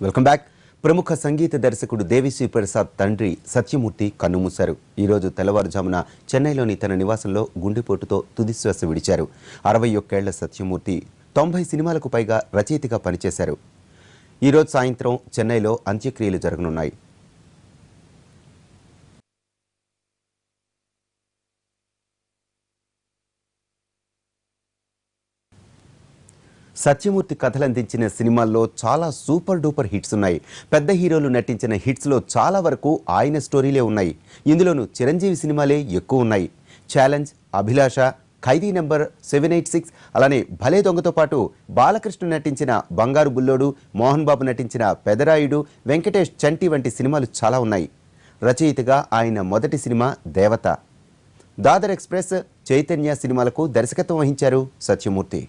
Welcome back. ప్రముఖ సంగీత దర్శకుడు దేవిశ్రీ ప్రసాద్ తండ్రి సత్యమూర్తి కన్నుమూశారు. ఈరోజు తెల్లవారుజామున చెన్నైలోని తన నివాసంలో గుండెపోటుతో తుదిశ్వాస విడిచారు. 61 ఏళ్ల సత్యమూర్తి 90 సినిమాలకు పైగా రచయితగా పనిచేశారు. ఈరోజు సాయంత్రం చెన్నైలో అంత్యక్రియలు జరగనున్నాయి. సత్యమూర్తి కథలందించిన సినిమాల్లో చాలా సూపర్ డూపర్ హిట్స్ ఉన్నాయి. పెద్ద హీరోలు నటించిన హిట్స్లో చాలా వరకు ఆయన స్టోరీలే ఉన్నాయి. ఇందులోనూ చిరంజీవి సినిమాలే ఎక్కువ ఉన్నాయి. ఛాలెంజ్, అభిలాష, ఖైదీ నెంబర్ 786, అలానే భలే దొంగతో పాటు బాలకృష్ణ నటించిన బంగారు బుల్లోడు, మోహన్ బాబు నటించిన పెదరాయుడు, వెంకటేష్ చంటి వంటి సినిమాలు చాలా ఉన్నాయి. రచయితగా ఆయన మొదటి సినిమా దేవత. దాదర్ ఎక్స్ప్రెస్, చైతన్య సినిమాలకు దర్శకత్వం వహించారు సత్యమూర్తి.